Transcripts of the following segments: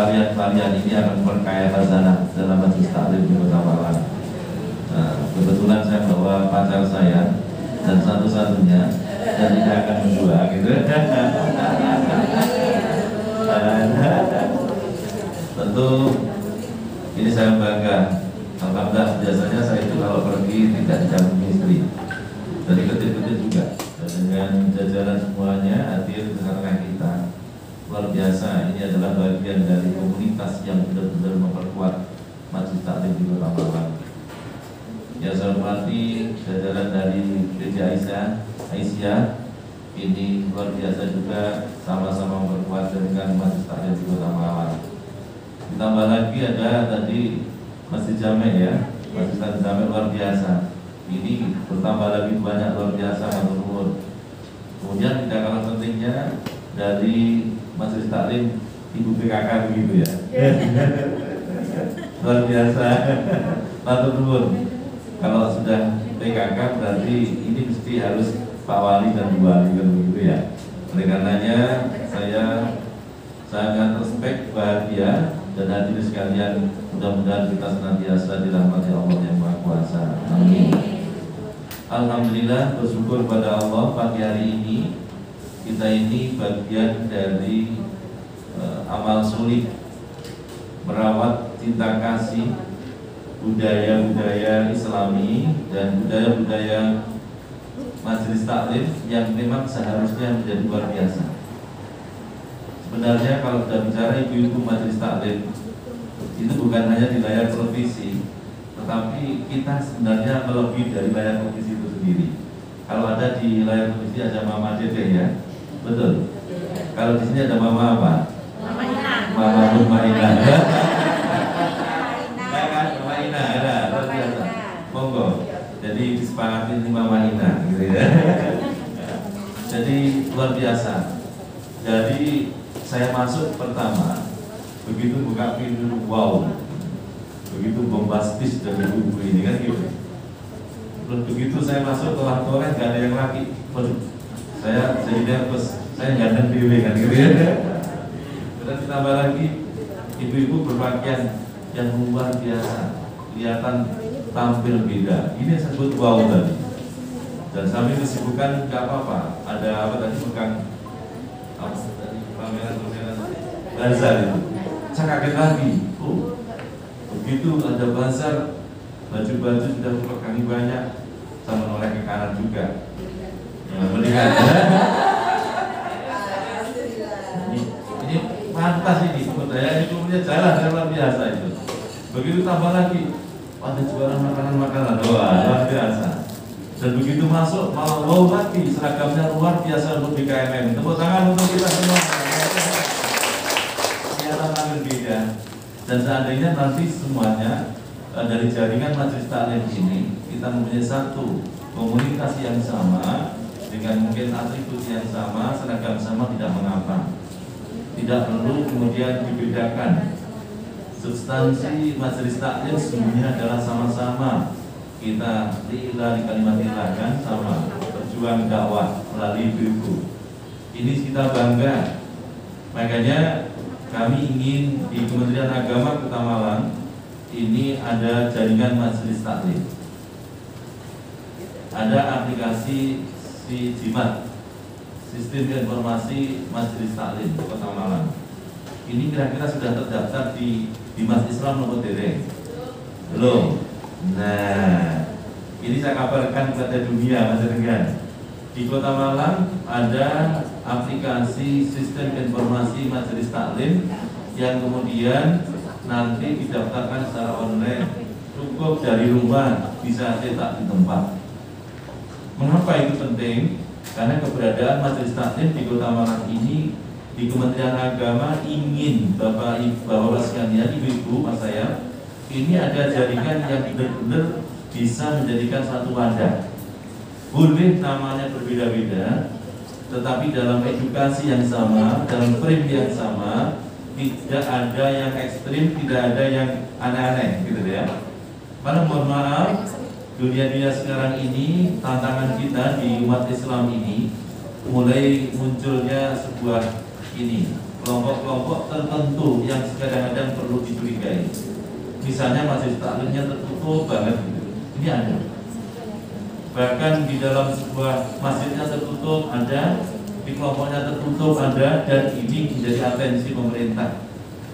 kalian ini akan berkaya khazanah dalam majelis taklim di Kota Malang. Nah, kebetulan saya bawa pacar saya dan satu-satunya dan tidak akan berdua gitu. Tentu ini saya bangga. Alhamdulillah, biasanya saya itu kalau pergi tidak didampingi istri. Dari kecil-kecil juga. Dan dengan jajaran semuanya hadir di tengah kita. Luar biasa, ini adalah bagian dari komunitas yang benar-benar memperkuat majelis taklim di Kota Malang. Ya, saya hormati jajaran dari Gereja Aisyah, ini luar biasa juga, sama-sama memperkuat dengan majelis taklim di Kota Malang. Ditambah lagi ada tadi Masjid Jame ya, Masjid Jame luar biasa. Ini bertambah lagi banyak luar biasa menurut. Kemudian tidak kalah pentingnya dari majelis taklim Ibu PKK begitu ya. Luar biasa. Matur nuwun. Kalau sudah PKK berarti ini mesti harus Pak Wali dan Bu Wali kan begitu ya. Oleh karenanya saya sangat respect, bahagia dan hadirin sekalian, mudah-mudahan kita senantiasa dirahmati Allah yang Maha Kuasa. Amin. Alhamdulillah, bersyukur pada Allah pagi hari ini kita ini bagian dari amal sulit merawat cinta kasih budaya-budaya Islami dan budaya-budaya majelis taklim yang memang seharusnya menjadi luar biasa. Sebenarnya kalau sudah bicara ibu-ibu majelis taklim itu bukan hanya di layar televisi, tetapi kita sebenarnya melebihi dari layar televisi itu sendiri. Kalau ada di layar televisi ada Mama Dede ya, betul. Kalau di sini ada Mama apa? Mama Ina. Mama Ina. Mama Ina, ada luar biasa. Monggo. Jadi disepakati ini Mama Ina, gitu ya. Jadi luar biasa. Jadi saya masuk pertama, begitu buka pintu, wow, begitu bombastis dari ibu ini kan gitu. Terus begitu saya masuk toilet nggak ada yang laki, waduh, saya jadi nervous, saya nggak dewe kan gitu ya. Terus ditambah lagi ibu-ibu berpakaian yang luar biasa, kelihatan tampil beda. Ini yang saya sebut wow tadi. Dan sambil kesibukan nggak apa-apa, ada apa tadi pegang apa tadi pameran bazar itu. Saya kaget lagi, oh begitu ada bazar, baju-baju sudah pegangi banyak, sama menoleh ke kanan juga. Melihat ini pantas ini budaya ini punya jalan luar biasa itu. Begitu tambah lagi ada jualan makanan-makanan, wah luar biasa. Dan begitu masuk malah wow lagi, seragamnya luar biasa untuk BKMM. Tepuk tangan untuk kita semua. Beda. Dan seandainya nanti semuanya dari jaringan majelis taklim ini kita mempunyai satu komunitas yang sama dengan mungkin atribut yang sama, seragam sama, tidak mengapa. Tidak perlu kemudian dibedakan. Substansi majelis taklim semuanya adalah sama-sama kita lillahi kalimatillah kan, sama berjuang dakwah melalui ibu-ibu. Ini kita bangga. Makanya kami ingin di Kementerian Agama Kota Malang ini ada jaringan majelis taklim, ada aplikasi Jimat, Sistem Informasi Majelis Taklim Kota Malang. Ini kira-kira sudah terdaftar di Dimas Islam Nopo Dereng? Belum. Nah, ini saya kabarkan kepada dunia Mas Dengan. Di Kota Malang ada aplikasi Sistem Informasi Majelis Taklim yang kemudian nanti didaftarkan secara online, cukup dari rumah, bisa cetak di tempat. Mengapa itu penting? Karena keberadaan Majelis Taklim di Kota Malang ini di Kementerian Agama ingin Bapak-Bapak sekalian, Ibu-Ibu, Mas saya, ini ada jaringan yang benar-benar bisa menjadikan satu wadah. Boleh namanya berbeda-beda, tetapi dalam edukasi yang sama, dalam frame yang sama, tidak ada yang ekstrim, tidak ada yang aneh-aneh, gitu ya. Karena mohon maaf, dunia-dunia sekarang ini, tantangan kita di umat Islam ini, mulai munculnya sebuah ini kelompok-kelompok tertentu yang kadang-kadang perlu dicurigai. Misalnya majelis taklimnya tertutup banget gitu. Ini ada. Bahkan di dalam sebuah masjidnya tertutup ada, di kelompoknya tertutup ada, dan ini menjadi atensi pemerintah.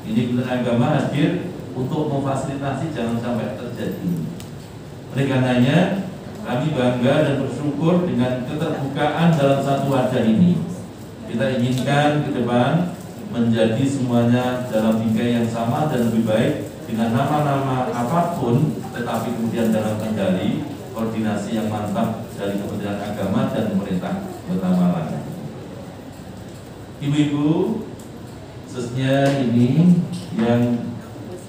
Ini Kementerian Agama hadir untuk memfasilitasi jangan sampai terjadi. Oleh karenanya kami bangga dan bersyukur dengan keterbukaan dalam satu wadah ini. Kita inginkan ke depan menjadi semuanya dalam bingkai yang sama dan lebih baik dengan nama-nama apapun, tetapi kemudian dalam kendali koordinasi yang mantap dari Kementerian Agama dan pemerintah Kota Malang. Ibu-ibu, khususnya ini yang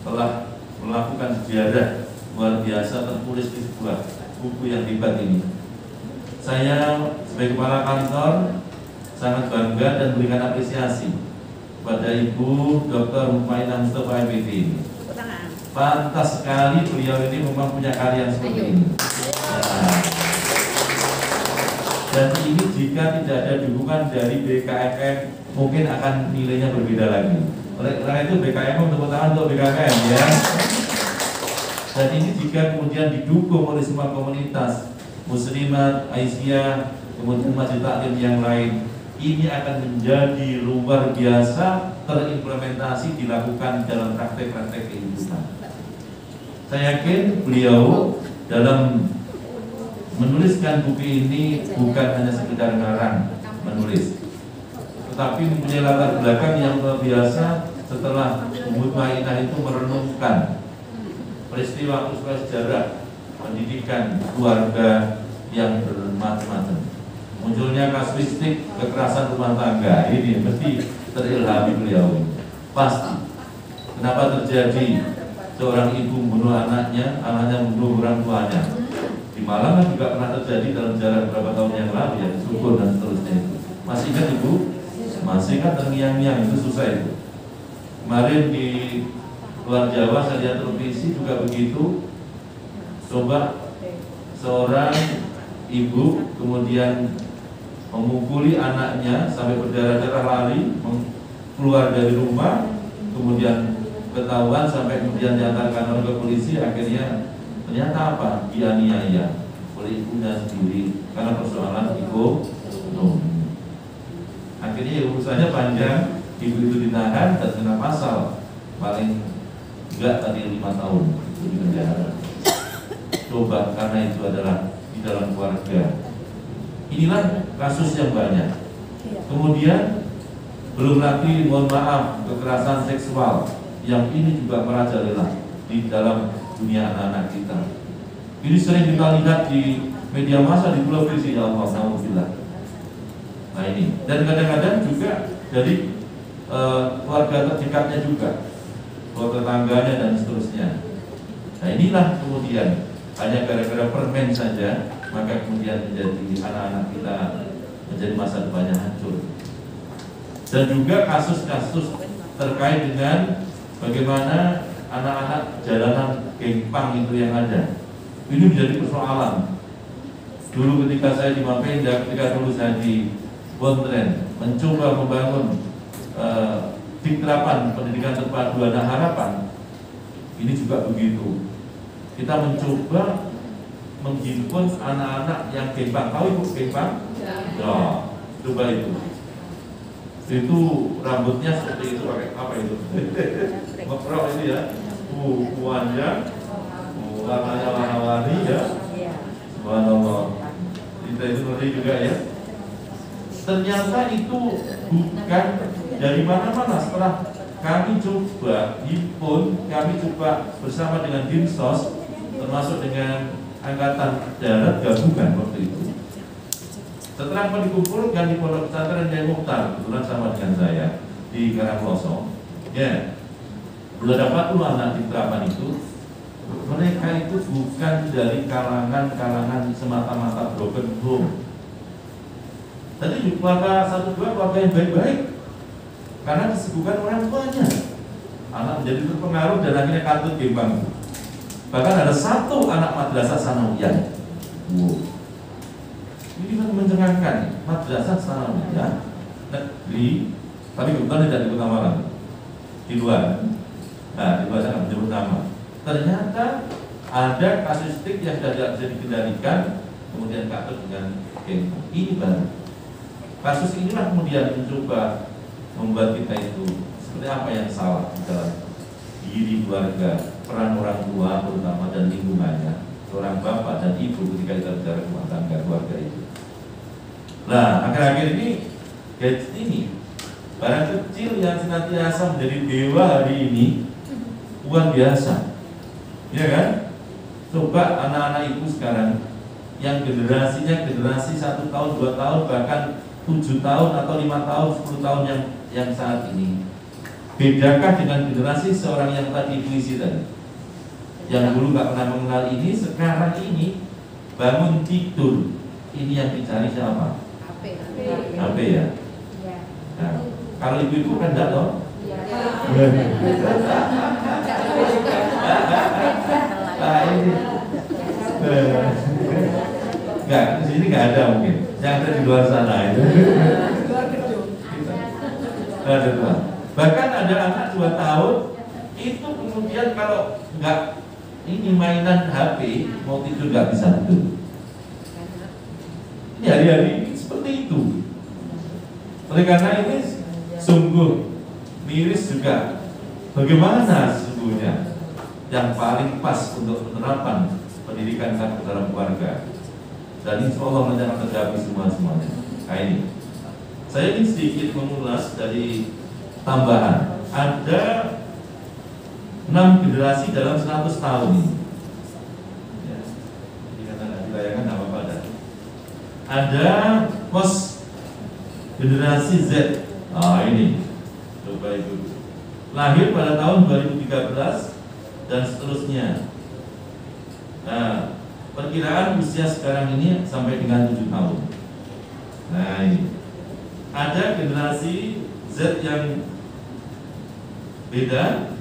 telah melakukan sejarah luar biasa tertulis di sebuah buku yang hebat ini. Saya sebagai kepala kantor sangat bangga dan memberikan apresiasi pada Ibu Dr. Mutmainah Mustafa MPD ini. Pantas sekali beliau ini memang punya karya seperti ini. Nah, dan ini jika tidak ada dukungan dari BKMM mungkin akan nilainya berbeda lagi. Oleh karena itu BKMM tepuk tangan untuk BKMM ya. Dan ini jika kemudian didukung oleh semua komunitas muslimat, Aisyah, kemudian majelis taklim yang lain, ini akan menjadi luar biasa terimplementasi dilakukan dalam praktek-praktek kehidupan. Saya yakin beliau dalam menuliskan buku ini bukan hanya sekedar ngarang menulis, tetapi mempunyai latar belakang yang luar biasa. Setelah Mutmainah itu merenungkan peristiwa sejarah pendidikan keluarga yang bermacam-macam, munculnya kasuistik kekerasan rumah tangga, ini mesti terilhami beliau. Pasti. Kenapa terjadi seorang ibu membunuh anaknya, anaknya membunuh orang tuanya? Di Malang kan juga pernah terjadi dalam jarak beberapa tahun yang lalu ya, Syukur dan seterusnya itu. Masih ingat Ibu? Masih kan terngiang-ngiang, itu susah itu. Kemarin di luar Jawa saya lihat televisi juga begitu. Coba seorang ibu kemudian memukuli anaknya sampai berdarah-darah, lari keluar dari rumah, kemudian ketahuan sampai kemudian diantarkan oleh ke polisi. Akhirnya ternyata apa? Dianiaya oleh ibunya sendiri karena persoalan ekonomi. Akhirnya urusannya panjang, ibu itu ditahan dan kena pasal paling enggak tadi 5 tahun di penjara. Coba karena itu adalah di dalam keluarga. Inilah kasus yang banyak. Kemudian belum lagi mohon maaf kekerasan seksual yang ini juga merajalela di dalam dunia anak-anak kita. Ini sering kita lihat di media massa, di televisi, ya Allah, alhamdulillah. Nah ini, dan kadang-kadang juga dari keluarga terdekatnya juga, keluarga tetangganya dan seterusnya. Nah inilah kemudian hanya gara-gara permen saja, maka kemudian menjadi anak-anak kita menjadi masa depannya hancur. Dan juga kasus-kasus terkait dengan bagaimana anak-anak jalanan gengpang itu yang ada. Ini menjadi persoalan. Dulu ketika saya di Mapenda, ketika dulu saya di Bontren, mencoba membangun Dikterapan Pendidikan Terpadu Anak Harapan, ini juga begitu. Kita mencoba menghimpun anak-anak yang gengpang. Tahu Ibu gengpang? Ya, coba itu. Itu rambutnya seperti itu, pakai apa itu? Ngeprok ini ya, kukuannya, warnanya warna-warni ya. Subhanallah. Kita itu ngeri juga ya. Ternyata itu bukan dari mana-mana. Setelah kami coba himpun, kami coba bersama dengan Dinsos, termasuk dengan Angkatan Darat gabungan waktu itu. Setelah dikumpulkan di Pondok Pesantren Kiai Mukhtar, kebetulan sama dengan saya di Karangloso, ya, sudah dapat 40 anak di terapan itu. Mereka itu bukan dari kalangan semata-mata broken home. Tadi keluarga 1-2 keluarga yang baik-baik, karena disebutkan orang tuanya. Anak menjadi terpengaruh dan akhirnya katut gembang. Bahkan ada 1 anak madrasah sanawiyah. Wow. Ini kan mencengangkan, madrasah sanawiyah negeri Tapi kebetulan tidak di Kota Malang, di luar. Nah, di luar saya menyebut nama. Ternyata ada kasusistik yang sudah tidak bisa dikendalikan, kemudian kasus dengan Genpa. Ini baru. Kasus inilah kemudian mencoba membuat kita itu seperti apa yang salah di dalam diri keluarga, peran orang tua terutama dan lingkungannya, seorang bapak dan ibu ketika kita bicara rumah tangga keluarga itu. Nah, akhir-akhir ini gadget ini barang kecil yang senantiasa menjadi dewa hari ini uang biasa, ya kan? Coba anak-anak ibu sekarang yang generasinya generasi 1 tahun, 2 tahun, bahkan 7 tahun atau 5 tahun, 10 tahun yang saat ini. Bedakah dengan generasi seorang yang tadi puisi tadi, yang dulu nggak pernah mengenal ini, sekarang ini bangun tidur, ini yang dicari siapa? HP ya. Nah, kalau ibu-ibu kan enggak loh. Nah, ini enggak, di sini enggak ada mungkin. Yang ada di luar sana itu. Bahkan ada anak 2 tahun itu kemudian kalau enggak ini mainan HP mau tidur enggak bisa tidur. Ini hari-hari seperti itu. Oleh karena ini sungguh miris juga. Bagaimana sesungguhnya yang paling pas untuk penerapan pendidikan ke dalam keluarga? Dan insya Allah nanti akan terjadi semuanya. Nah ini, saya ingin sedikit mengulas dari tambahan. Ada 6 generasi dalam 100 tahun ini. Ya, jadi kata dilayangkan apa-apa ada. Ada pos generasi Z. Ini coba itu lahir pada tahun 2013 dan seterusnya. Nah, perkiraan usia sekarang ini sampai dengan 7 tahun. Nah, ini ada generasi Z yang beda,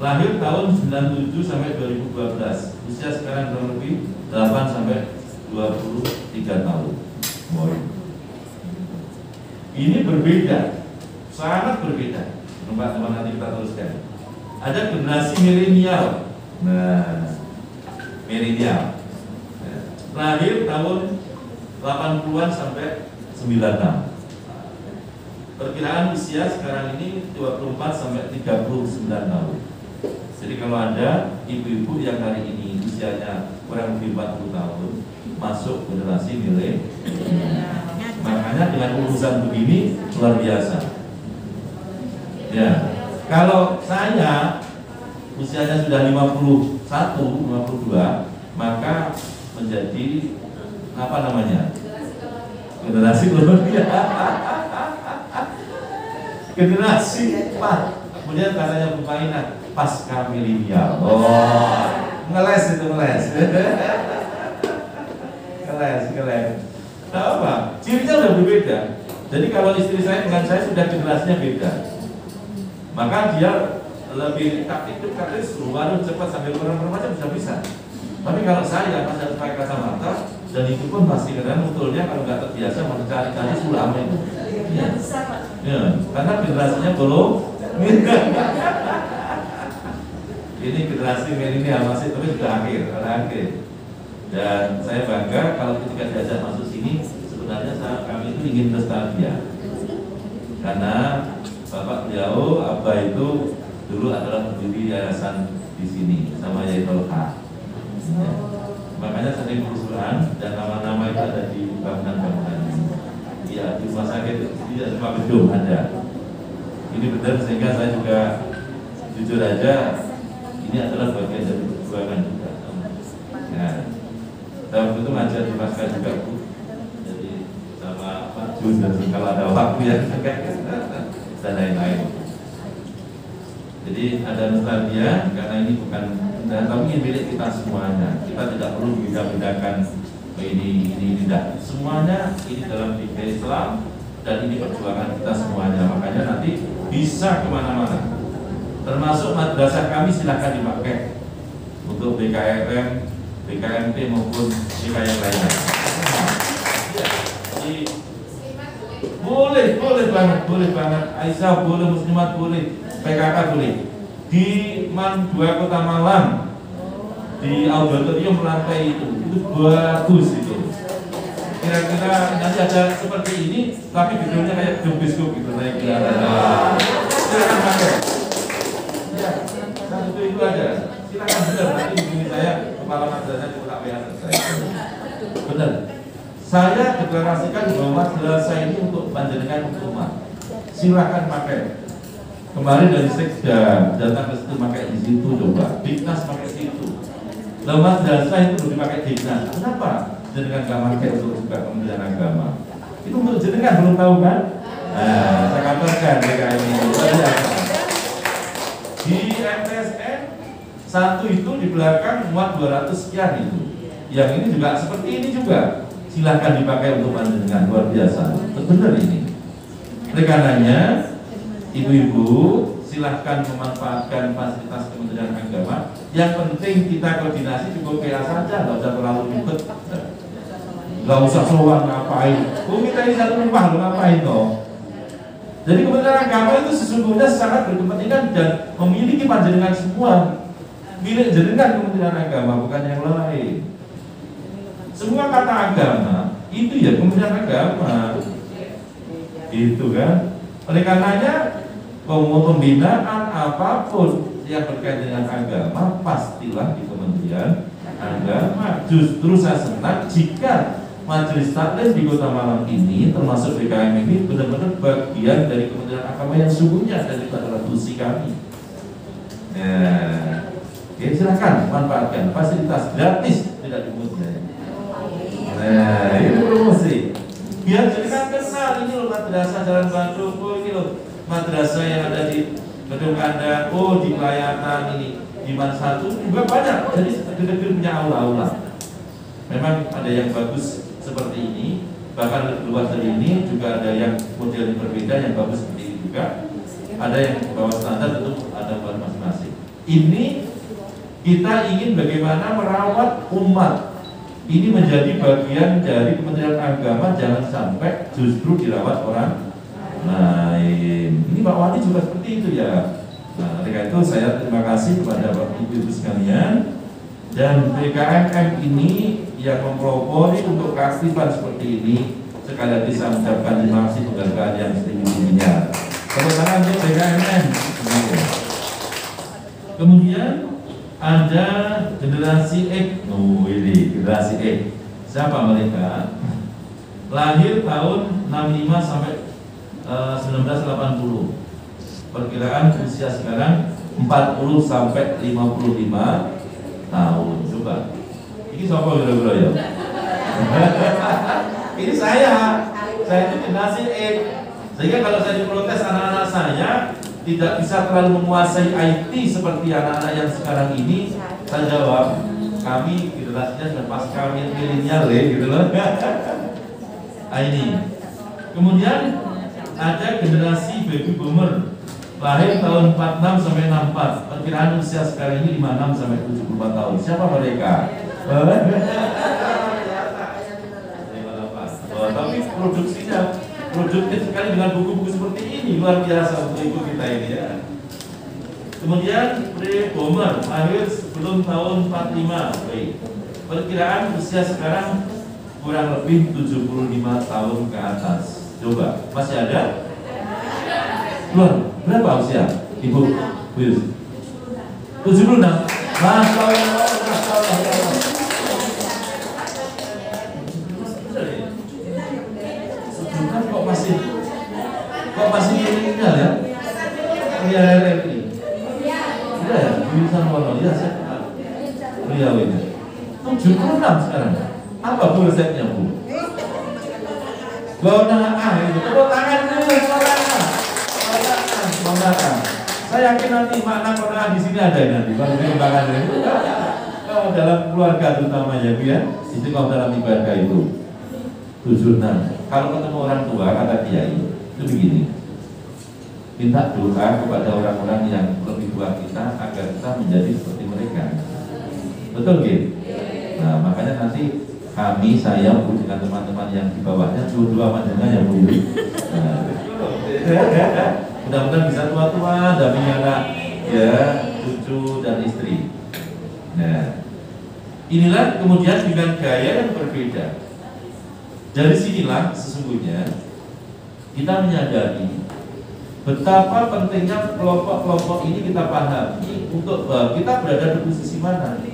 lahir tahun 97 sampai 2012. Usia sekarang kurang lebih 8 sampai 23 tahun. Ini berbeda, sangat berbeda. Teman-teman nanti kita teruskan. Ada generasi milenial. Nah, milenial lahir tahun 80-an sampai 96. Perkiraan usia sekarang ini 24 sampai 39 tahun. Jadi kalau ada ibu-ibu yang hari ini usianya kurang lebih 40 tahun masuk generasi milenial. Makanya dengan urusan begini luar biasa. Ya, kalau saya usianya sudah 51, 52, maka menjadi apa namanya? Generasi kolonial. Generasi 4. Kemudian katanya Bu Paina pasca milenial. Oh, ngeles itu ngeles. Ngeles. Nah, apa? Cirinya udah berbeda. Jadi kalau istri saya dengan saya sudah generasinya beda, maka dia lebih taktik warung cepat sambil orang-orang bisa. Tapi kalau saya masih harus pakai kacamata dan itu pun pasti karena mutulnya kalau nggak terbiasa mau cari sulam itu. Ya, karena generasinya belum. Ini generasi milenial masih tapi sudah akhir. Dan saya bangga kalau ketika diajak masuk sini, sebenarnya kami itu ingin nostalgia. Karena bapak beliau, Abah itu dulu adalah pendiri yayasan di sini sama Yai Tolha. Ya. Makanya sering berusulan dan nama-nama itu ada di bangunan-bangunan ini. Ya, di rumah sakit tidak semua gedung ada. Ini benar sehingga saya juga jujur aja ini adalah bagian dari perjuangan juga. Ya. Saya itu ngajar di Pasca juga Bu. Jadi sama Pak Jun dan kalau ada waktu ya dan lain-lain. Jadi ada nostalgia karena ini bukan tapi ini milik kita semuanya. Kita tidak perlu beda-bedakan ini tidak. Semuanya ini dalam fikih Islam dan ini perjuangan kita semuanya. Makanya nanti bisa kemana-mana. Termasuk madrasah kami silahkan dipakai untuk BKRM, BKMT maupun BK yang lainnya. Boleh banget. Aisyah boleh, Muslimat boleh, PKK boleh. Di Man 2 Kota Malang, di auditorium lantai itu bagus itu. Kira-kira nanti ada seperti ini, tapi gedungnya kayak gedung biskop gitu, naik ke atas. Silakan pakai. Ya, itu aja. Silakan benar. Nanti begini saya kepala madrasah coba WA saya. Benar. Saya deklarasikan bahwa madrasah ini untuk panjenengan umat. Silakan pakai. Kemarin dari Sekda datang ke situ pakai di situ coba. Diknas pakai situ. Lalu madrasah itu belum dipakai Diknas. Kenapa? Jenengan gak pakai untuk juga Kementerian Agama. Itu untuk jenengan belum tahu kan? Nah, saya kabarkan mereka ini. Di MTSN satu itu di belakang muat 200 sekian itu. Yang ini juga seperti ini juga. Silahkan dipakai untuk panjenengan, luar biasa. Benar ini. Oleh karenanya, ibu-ibu silahkan memanfaatkan fasilitas Kementerian Agama. Yang penting kita koordinasi cukup PA saja, nggak usah terlalu ribet. Nggak usah sowan ngapain. Kita ini satu rumah lo ngapain toh? Jadi Kementerian Agama itu sesungguhnya sangat berkepentingan dan memiliki panjenengan semua. Milik jenengan Kementerian Agama, bukan yang lain. Semua kata agama itu ya Kementerian Agama. Gitu kan? Oleh karenanya pembinaan apapun yang berkaitan dengan agama pastilah di Kementerian Agama. Justru saya senang jika Majelis Taklim di Kota Malang ini termasuk BKM ini benar-benar bagian dari Kementerian Agama yang sungguhnya dan itu adalah fungsi kami. Nah, ya silakan manfaatkan fasilitas gratis tidak dipungut biaya. Nah, ini promosi. Biar jenengan kenal ini loh madrasah Jalan Bandung, oh ini loh madrasah yang ada di Gedung Kandang, oh di pelayanan ini di Man 1 juga banyak. Jadi gedung punya aula-aula. Memang ada yang bagus seperti ini, bahkan lebih luas dari ini juga ada yang model berbeda yang bagus seperti ini juga. Ada yang di bawah standar tentu ada buat masing-masing. Ini kita ingin bagaimana merawat umat. Ini menjadi bagian dari Kementerian Agama, jangan sampai justru dirawat orang lain. Ini Pak Wali juga seperti itu ya. Nah, oleh itu saya terima kasih kepada Bapak Ibu sekalian dan BKMM ini yang mempelopori untuk keaktifan seperti ini. Sekali lagi saya mengucapkan terima kasih penghargaan yang setinggi-tingginya. Tepuk tangan untuk BKMM. Kemudian ada generasi X. Oh ini generasi X. Siapa mereka? Lahir tahun 65 sampai 1980. Perkiraan usia sekarang 40 sampai 55 tahun. Coba. Ini siapa kira-kira ya? Ini saya itu generasi X. Sehingga kalau saya diprotes anak-anak saya tidak bisa terlalu menguasai IT seperti anak-anak yang sekarang ini, saya jawab, kami generasinya sudah pasca milenial gitu loh. Nah, ini. Kemudian ada generasi baby boomer lahir tahun 46 sampai 64. Perkiraan usia sekarang ini 56 sampai 74 tahun. Siapa mereka? Tapi produksinya produktif sekali dengan buku-buku seperti ini, luar biasa untuk ibu kita ini ya. Kemudian pre-bomber lahir sebelum tahun 45. Baik. Perkiraan usia sekarang kurang lebih 75 tahun ke atas. Coba, masih ada? Luar, berapa usia? Ibu? 76. Masya Allah, Masya Allah. Kok masih milenial ya? Iya, RRI. Iya ya, jurusan Wono. Iya, saya beliau ini 76 sekarang. Apa bu resepnya bu? Bawa itu, tepuk tangan dulu, Bawa. Saya yakin nanti makna Quran di sini ada nanti. Baru dikembangkan itu. Kalau dalam keluarga terutamanya bu ya, itu kalau dalam ibadah itu 76. Kalau ketemu orang tua kata kiai itu begini, minta doa kepada orang-orang yang lebih tua kita agar kita menjadi seperti mereka. Betul gitu? Nah makanya nanti kami, saya Bu, dengan teman-teman yang di bawahnya, dua-dua panjangan ya Bu. Mudah-mudahan bisa tua-tua, dampingi anak, ya, cucu dan istri. Nah, inilah kemudian dengan gaya yang berbeda. Dari sinilah sesungguhnya kita menyadari betapa pentingnya kelompok-kelompok ini kita pahami untuk kita berada di posisi mana.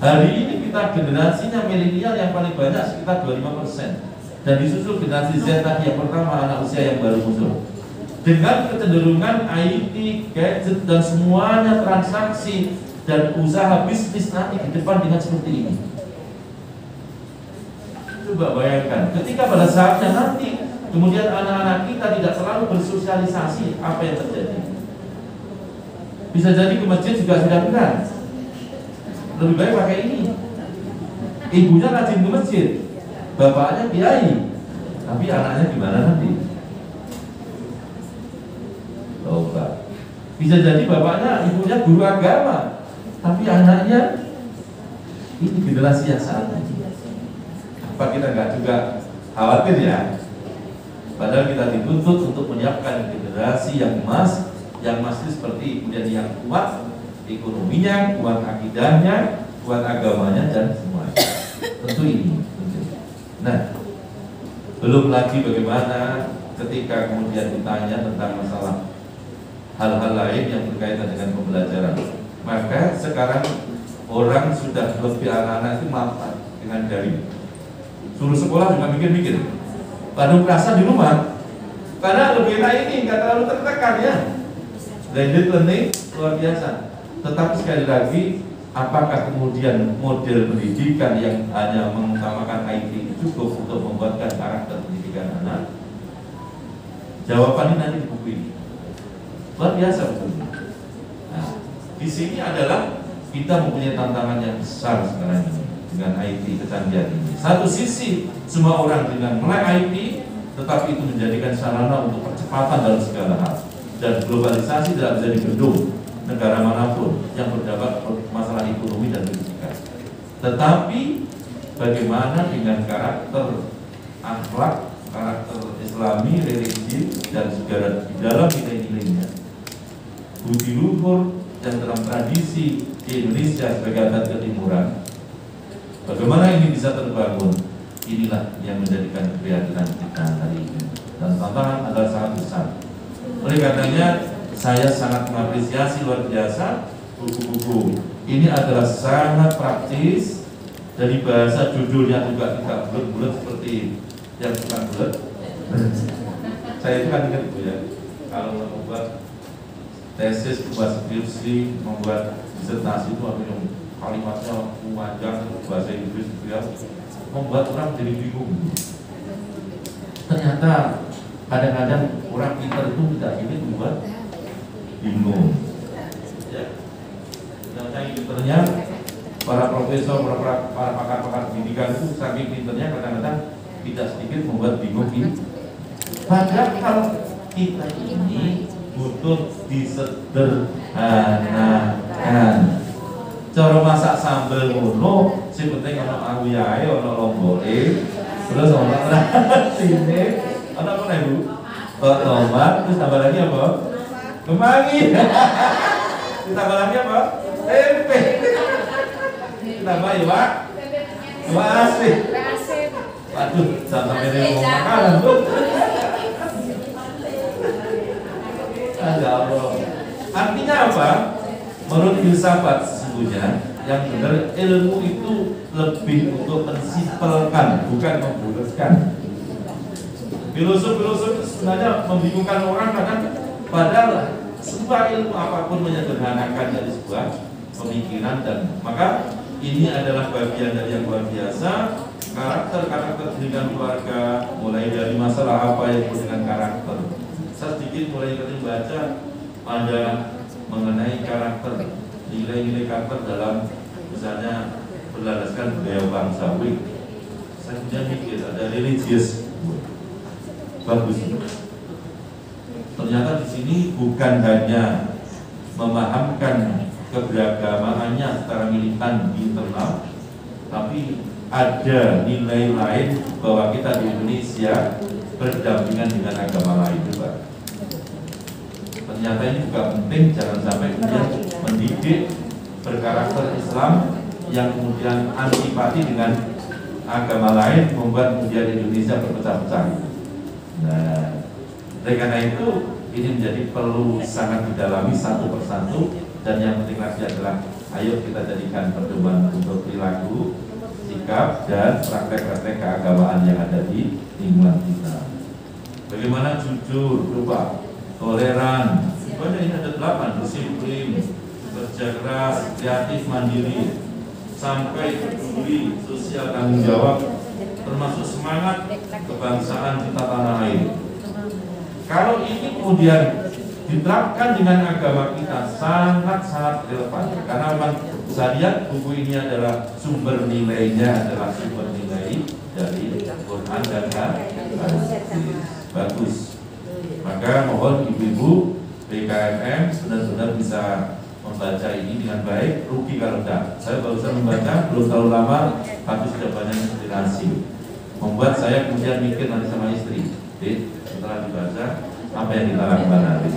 Hari ini kita generasinya milenial yang paling banyak sekitar 25%, dan disusul generasi Z tadi yang pertama, anak usia yang baru muncul. Dengan kecenderungan IT, gadget dan semuanya transaksi dan usaha bisnis nanti ke depan dengan seperti ini. Coba bayangkan, ketika pada saatnya nanti kemudian anak-anak kita tidak selalu bersosialisasi, apa yang terjadi? Bisa jadi ke masjid juga sudah berat. Lebih baik pakai ini. Ibunya rajin ke masjid, bapaknya kiai, tapi anaknya gimana nanti? Coba. Bisa jadi bapaknya, ibunya guru agama, tapi anaknya ini generasi yang salah. Apa kita nggak juga khawatir ya? Padahal kita dituntut untuk menyiapkan generasi yang masih seperti kemudian yang kuat ekonominya, kuat akidahnya, kuat agamanya dan semuanya. Tentu ini. Nah, belum lagi bagaimana ketika kemudian ditanya tentang masalah hal-hal lain yang berkaitan dengan pembelajaran. Maka sekarang orang sudah lebih, anak-anak itu mapan dengan daring. Suruh sekolah juga mikir-mikir. Padahal merasa di rumah. Karena lebih enak ini, nggak terlalu tertekan ya. Blended learning luar biasa. Tetapi sekali lagi, apakah kemudian model pendidikan yang hanya mengutamakan IT cukup untuk membuatkan karakter pendidikan anak? Jawabannya nanti di buku ini. Luar biasa betul. Nah, di sini adalah kita mempunyai tantangan yang besar sekarang ini dengan IT kecanggihan ini. Satu sisi semua orang dengan melek IT, tetapi itu menjadikan sarana untuk percepatan dalam segala hal. Dan globalisasi tidak bisa dibendung negara manapun yang berdampak masalah ekonomi dan pendidikan. Tetapi bagaimana dengan karakter akhlak, karakter Islami, religi dan segala di dalam nilai-nilainya, budi luhur dan dalam tradisi di Indonesia sebagai adat ketimuran, bagaimana ini bisa terbangun? Inilah yang menjadikan keprihatinan kita hari ini, dan tantangan adalah sangat besar. Oleh karenanya saya sangat mengapresiasi luar biasa buku-buku ini, adalah sangat praktis. Dari bahasa judulnya juga tidak bulat-bulat seperti yang bukan bulat. Saya itu kan ingat Bu ya, kalau membuat tesis, membuat skripsi, membuat disertasi itu yang kalimatnya panjang bahasa Inggris itu ya, membuat orang jadi bingung. Ternyata kadang-kadang orang pintar itu tidak ingin membuat bingung. Ya. Yang saya pinternya para profesor, para pakar-pakar pendidikan itu saking pinternya kadang-kadang tidak sedikit membuat bingung ini. Padahal kalau kita ini butuh disederhanakan. Cara masak sambal ngono, sing penting ono awuyahe, ono lomboke, terus ono sini, ono apa Bu? Tomat, terus tambah lagi apa? Kemangi. Ditambah lagi apa? Tempe. Ditambah ya Pak? Asin. Waduh, sampai ini mau makanan Bu. Ya Allah. Artinya apa? Menurut filsafat sesungguhnya yang benar, ilmu itu lebih untuk mensimpelkan, bukan membulatkan. Filosof-filosof sebenarnya membingungkan orang kadang, padahal sebuah ilmu apapun menyederhanakan dari sebuah pemikiran. Dan maka ini adalah bagian dari yang luar biasa, karakter pendidikan keluarga, mulai dari masalah apa yang disebut dengan karakter. Saya sedikit mulai baca pada mengenai karakter, nilai-nilai karakter dalam misalnya berlandaskan budaya bangsawi. Saya kemudian mikir ada religius, bagus. Ternyata di sini bukan hanya memahamkan keberagamaannya secara militan di internal, tapi ada nilai lain bahwa kita di Indonesia berdampingan dengan agama lain juga. Ternyata ini juga penting, jangan sampai kemudian mendidik berkarakter Islam yang kemudian antipati dengan agama lain, membuat kemudian Indonesia berpecah-pecah. Nah, oleh karena itu ini menjadi perlu sangat didalami satu persatu, dan yang penting lagi adalah ayo kita jadikan pedoman untuk perilaku, sikap, dan praktek-praktek keagamaan yang ada di lingkungan kita. Bagaimana jujur, coba, toleran, pokoknya ini ada 8, disiplin, kerja keras, kreatif, mandiri, sampai peduli, sosial, tanggung jawab, termasuk semangat kebangsaan kita tanah air. Kalau ini kemudian diterapkan dengan agama kita, sangat-sangat relevan, karena memang saya lihat buku ini adalah sumber nilainya adalah sumber nilai dari Quran dan hadis. Bagus. Maka mohon ibu-ibu BKMM benar-benar bisa membaca ini dengan baik. Rugi kalau enggak. Saya barusan membaca belum terlalu lama, tapi sudah banyak inspirasi, membuat saya kemudian mikir nanti sama istri, setelah dibaca apa yang kita lakukan nanti.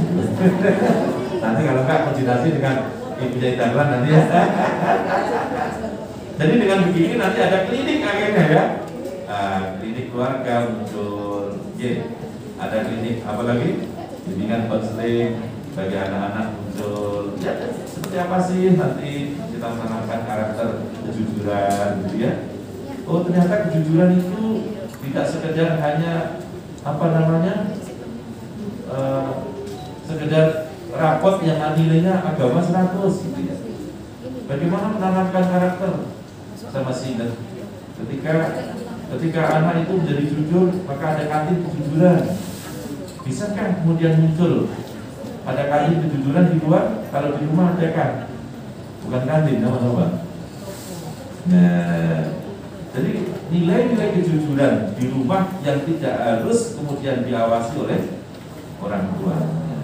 Nanti kalau enggak koordinasi dengan ibu Daglan nanti ya. Jadi dengan begini nanti ada klinik akhirnya ya. Klinik keluarga muncul, ada klinik apa lagi? Bimbingan konseling bagi anak-anak muncul. Ya, seperti apa sih nanti kita menanamkan karakter kejujuran gitu ya. Oh, ternyata kejujuran itu tidak sekedar hanya apa namanya? Sekedar rapot yang nilainya agama 100 gitu ya. Bagaimana menanamkan karakter? Saya masih ingat ketika anak itu menjadi jujur, maka ada kantin kejujuran. Bisakah kemudian muncul ada kantin kejujuran di luar? Kalau di rumah ada kan? Bukan kantin, teman-teman. Nah, jadi nilai-nilai kejujuran di rumah yang tidak harus kemudian diawasi oleh orang tuanya,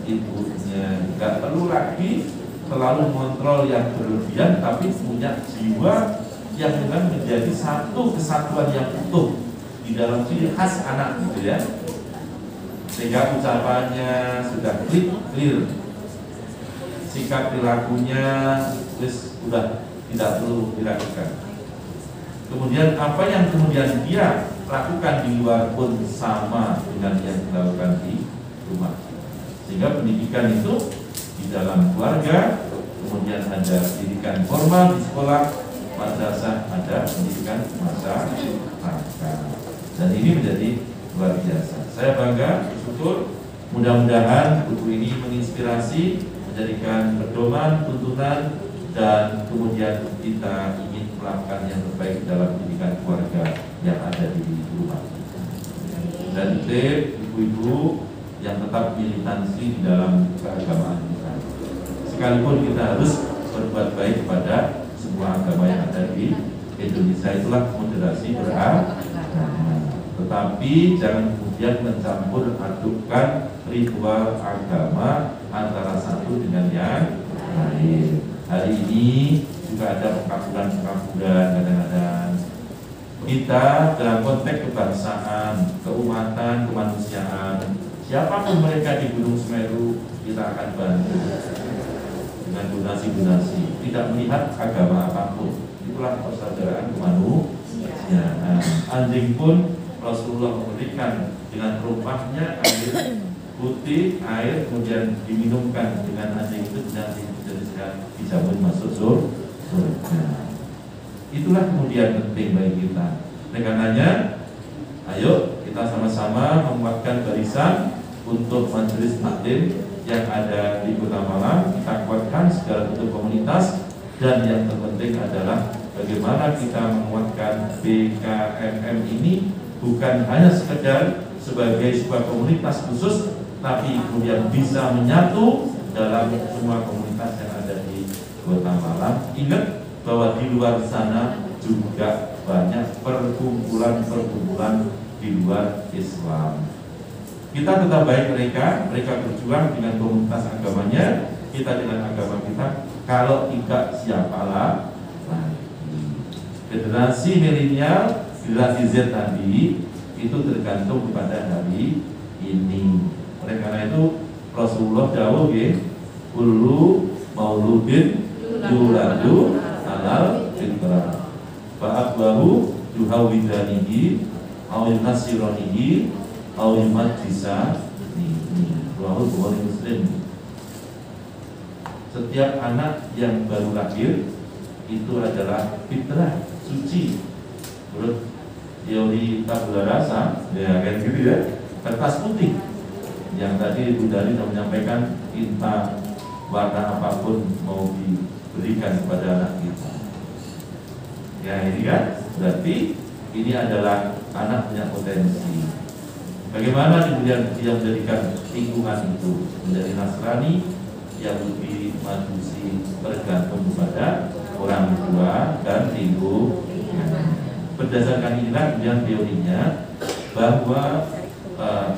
ibunya. Nggak perlu lagi terlalu kontrol yang berlebihan, tapi punya jiwa yang memang menjadi satu kesatuan yang utuh di dalam ciri khas anak gitu ya, sehingga ucapannya sudah clear, sikap perilakunya sudah tidak perlu diragukan. Kemudian apa yang kemudian dia lakukan di luar pun sama dengan yang dilakukan di rumah, sehingga pendidikan itu di dalam keluarga, kemudian ada pendidikan formal di sekolah, madrasah, ada pendidikan masyarakat, dan ini menjadi luar biasa. Saya bangga, bersyukur, mudah-mudahan buku ini menginspirasi, menjadikan pedoman, tuntunan, dan kemudian kita ingin melakukan yang terbaik dalam pendidikan keluarga yang ada di rumah. Dan tip ibu-ibu yang tetap militansi di dalam keagamaan kita. Sekalipun kita harus berbuat baik kepada semua agama yang ada di Indonesia, itulah moderasi beragama. Tetapi jangan kemudian mencampur adukan ritual agama antara satu dengan yang lain. Hari ini juga ada perkampuran kadang-kadang. Kita dalam konteks kebangsaan, keumatan, kemanusiaan, siapapun mereka di Gunung Semeru, kita akan bantu dengan donasi-donasi, tidak melihat agama apapun. Itulah persaudaraan kemanusiaan. Anjing pun Rasulullah memberikan dengan rumahnya air putih, air kemudian diminumkan dengan anjing itu nanti dijamin masuk surga. Itulah kemudian penting bagi kita. Oleh karenanya, ayo kita sama-sama menguatkan barisan untuk majelis taklim yang ada di Kota Malang. Kita kuatkan segala bentuk komunitas, dan yang terpenting adalah bagaimana kita menguatkan BKMM ini bukan hanya sekedar sebagai sebuah komunitas khusus, tapi kemudian bisa menyatu dalam semua komunitas yang ada di Kota Malang. Ingat bahwa di luar sana juga banyak perkumpulan-perkumpulan di luar Islam. Kita tetap baik mereka berjuang dengan komunitas agamanya, kita dengan agama kita. Kalau tidak, siapalah lagi. Generasi milenial, generasi Z tadi itu tergantung kepada hari ini. Oleh karena itu Rasulullah jauh ya, kullu mauludin yuladu alal fitrah. Fa'abwahu yuhawidanihi au yunasironihi au yumajisanihi. Rawahu Bukhari Muslim. Setiap anak yang baru lahir itu adalah fitrah, suci. Menurut teori tabula rasa, ya kan gitu ya, kertas putih. Yang tadi Bu Dari sudah menyampaikan, tinta warna apapun mau diberikan kepada anak kita. Ya ini kan, berarti ini adalah anak punya potensi. Bagaimana kemudian dia menjadikan lingkungan itu menjadi Nasrani, Yahudi, Majusi, bergantung kepada orang tua dan lingkungan. Berdasarkan inilah kemudian teorinya bahwa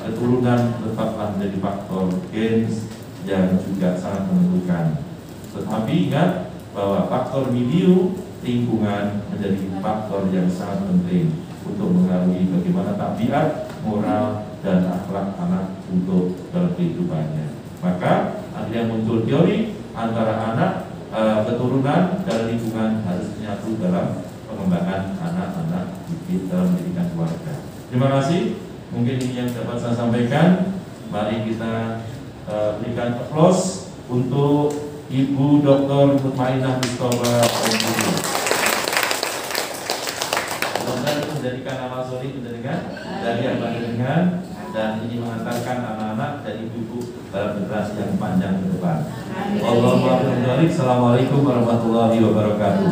keturunan tetaplah menjadi faktor gens yang juga sangat menentukan. Tetapi ingat bahwa faktor milieu lingkungan menjadi faktor yang sangat penting untuk mengaruhi bagaimana tabiat, moral, dan akhlak anak untuk dalam kehidupannya. Maka akhirnya muncul teori antara anak, keturunan, dan lingkungan harus menyatu dalam pengembangan anak-anak dalam pendidikan keluarga. Terima kasih. Mungkin ini yang dapat saya sampaikan. Mari kita berikan applause untuk Ibu Dr. Mutmainah Mustafa. Semoga menjadikan amal soleh menjadikan dari amal dengan, dan ini mengantarkan anak-anak dan ibu-ibu dalam generasi yang panjang ke depan. Assalamualaikum warahmatullahi wabarakatuh.